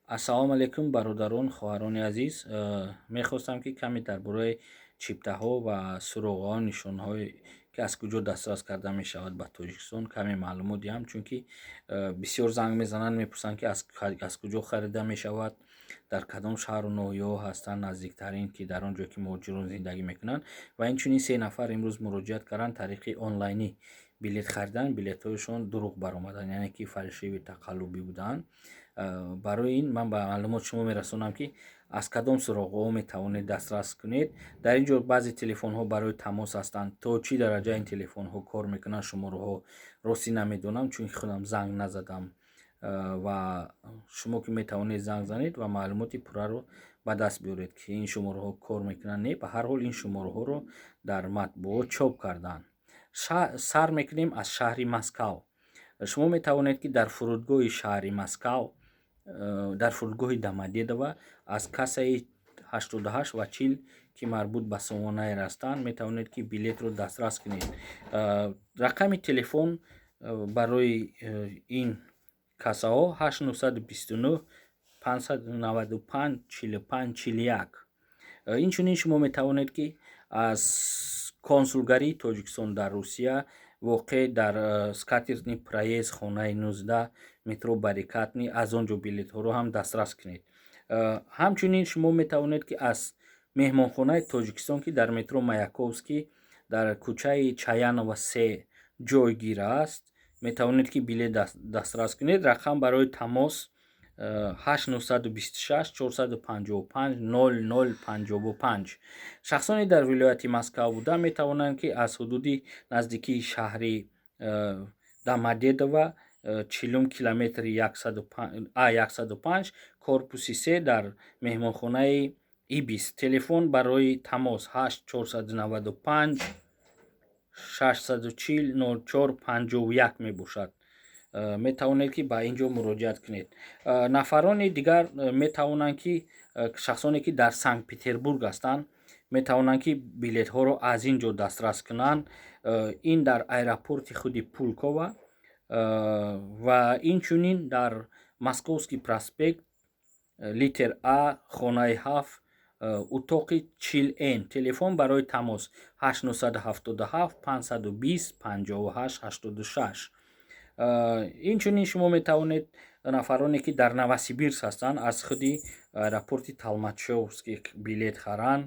ассалому алайкум бародарон, хоҳарони азиз. Мехостам ки каме дар бораи чиптаҳо ва суроғҳо, нишонҳое ки аз куҷо дастрас карда мешавад ба Тоҷикистон каме маълумот диҳам, чунки бисёр занг мезананд, мепурсанд ки аз куҷо харида мешавад, дар кадом шаҳру ноҳияҳо ҳастанд наздиктарин, ки дар он ҷое ки муҳоҷирон зиндагӣ мекунанд. Ва инчунин 3 нафар имрӯз муроҷиат карданд тариқи онлайнӣ билет харидан. Билетҳояшон дурӯғ баромаданд, яъне ки фаришавӣ тақаллубӣ буданд. Барои ин ман ба маълумот шумо мерасонам ки аз кадом суроғҳо метавонед дастрас кунед. Дар ин ҷо баъзе телефонҳо барои тамос ҳастанд. То чӣ дараҷа ин телефонҳо кор мекунанд шумораҳо ростӣ намедонам, чунки худам занг назадам. Ва шумо ки метавонед занг занед ва маълумоти пурраро ба даст биёред ки ин шумораҳо кор мекунанд не. Ба ҳар ҳол ин шумораҳоро дар матбуот чоп карданд. Сар мекунем аз шаҳри Москав. Шумо метавонед ки дар фурудгоҳи шаҳри Москав, дар фурудгоҳи Домодедово аз кассаи 88 ва 40 ки марбут ба Сомонаер ҳастанд, метавонед ки билетро дастрас кунед. Рақами телефон барои ин кассаҳо 829 595 45 41. Инчунин шумо метавонед ки аз консулгарии Тоҷикистон дар Русия воқеъ дар скатертни проезд хонаи 19 метро Барикатни, аз он ҷо билетҳоро ҳам дастрас кунед. Ҳамчунин шумо метавонед ки аз меҳмонхонаи Тоҷикистон ки дар метро Маяковский дар кӯчаи Чаянова 3 ҷойгир аст, метавонед ки билет дастрас кунед. Рақам барои тамос 826 455 0055. шахсоне дар вилояти Москав буда метавонанд ки аз ҳудуди наздикии шаҳри Домодедово 40 километри А105 корпуси 3 дар меҳмонхонаи Ибис. Телефон барои тамос 8495 640 0451 мебошад. метавонед ки ба ин ҷо муроҷиат кунед. Нафарони дигар метавонанд ки шахсоне ки дар Санкт Петербург ҳастанд метавонанд ки билетҳоро аз ин ҷо дастрас кунанд. Ин дар аэропорти худи Пулково ва инчунин дар Московский проспект литер А хонаи 7 утоқи 40N. Телефон барои тамос 877 520 58 86. инчунин шумо метавонед нафароне ки дар Новосибирск ҳастанд аз худи аэропорти Талмачевский билет харанд.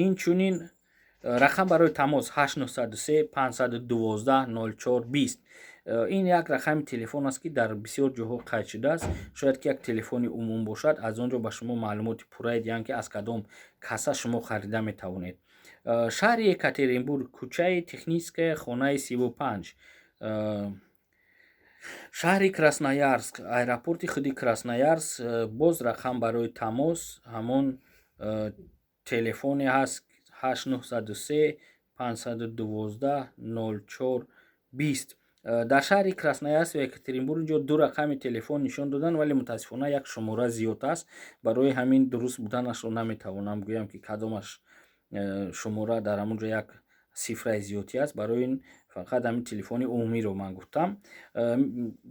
Инчунин рақам барои тамос 893 512 0420. ин як рақами телефон аст ки дар бисёр ҷоҳо қайд шудааст. Шояд ки як телефони умум бошад, аз он ҷо ба шумо маълумоти пуррае диҳанд ки аз кадом касса шумо харида метавонед. шаҳри Екатеринбург, кӯчаи Техническая, хонаи 35. шаҳри Красноярск, аэропорти худи Красноярск, боз рақам барои тамос ҳамон телефоне ҳаст 893 512 0420. дар шаҳри Красноярск ва Екатеринбург ҷо ду рақами телефон нишон доданд, вале мутаассифона як шумора зиёд аст. Барои ҳамин дуруст буданашро наметавонам гӯям ки кадомаш шумора дар ҳамон ҷо як сифраи зиёдӣ аст. барои ин фақат ҳамин телефони умумиро ман гуфтам.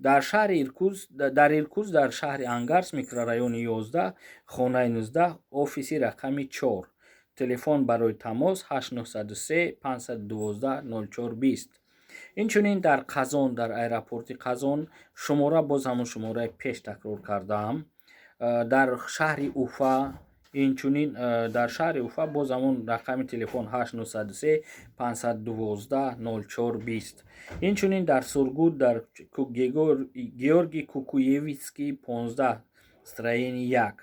дар шаҳри Иркутск, дар шаҳри Ангарс, микрорайони 11 хонаи 19 офиси рақами 4. телефон барои тамос 893 512 0420. инчунин дар Қазон, дар аэропорти Қазон шумора боз ҳамон шумораи пеш такрор кардаам. дар шаҳри Уфа, инчунин дар шаҳри Уфа боз ҳамон рақами телефон 893 512 0420. инчунин дар Сургут, дар Георгий Кукуевицкий 15 строени 1.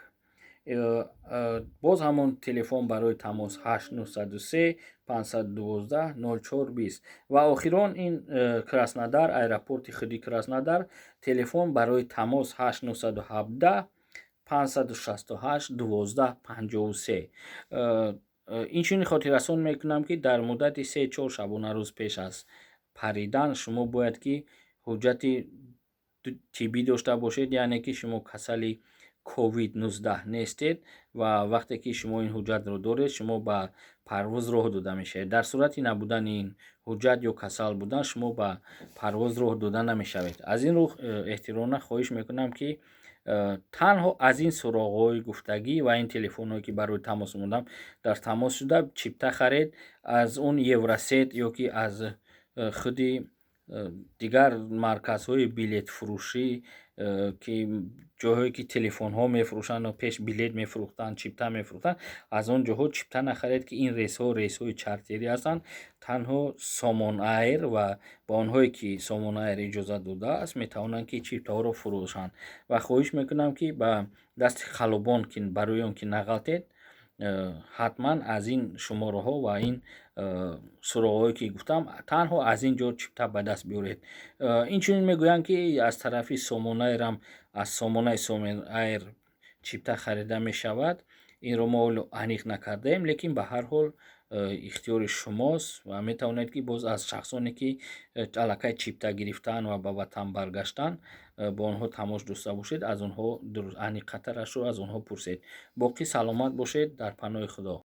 боз ҳамон телефон барои тамос 893 512 0420. ва охирон ин Краснодар, аэропорти худи Краснодар, телефон барои тамос 817 568 12 53. инчунин хотиррасон мекунам ки дар муддати 3-4 шабонарӯз пеш аз паридан шумо бояд ки ҳуҷҷати тиббӣ дошта бошед, яъне ки шумо касали COVID-19 нестед ва вақте ки шумо ин ҳуҷҷатро доред, шумо ба парвоз роҳ дода мешавед. Дар сурати набудани ин ҳуҷҷат ё касал будан, шумо ба парвоз роҳ дода намешавед. Аз ин рӯ эҳтирома хоҳиш мекунам, ки танҳо аз ин суроғҳои гуфтагӣ ва ин телефонҳое ки барои тамос мондам, дар тамос шуда чипта харед аз он Евросет ё ки аз худи дигар марказҳои билетфурӯшӣ, ки ҷойҳое ки телефонҳо мефурӯшанд ё пеш билет мефурӯхтанд, чипта мефурӯхтанд, аз он ҷоҳо чипта нахаред, ки ин рейсҳои чартерӣ ҳастанд. Танҳо Somon Air ва ба онҳое ки Somon Air иҷозат додааст метавонанд ки чиптаҳоро фурӯшанд. Ва хоҳиш мекунам, ки ба дасти халобон ки барои он ки нағалтед, ҳатман аз ин шумораҳо ва ин суроғҳое ки гуфтам, танҳо аз ин ҷо чипта ба даст биёред. Инчунин мегӯянд, ки аз тарафи Somon Air ам аз сомонаи Somon Air чипта харида мешавад. Инро мо ҳоло аниқ накардаем, лекин ба ҳар ҳол ихтиёри шумост ва метавонед ки боз аз шахсоне ки аллакай чипта гирифтаанд ва ба ватан баргаштанд, бо онҳо тамос дошта бошед, аз онҳо аниқатарашро аз онҳо пурсед. Боқӣ саломат бошед, дар паноҳи Худо.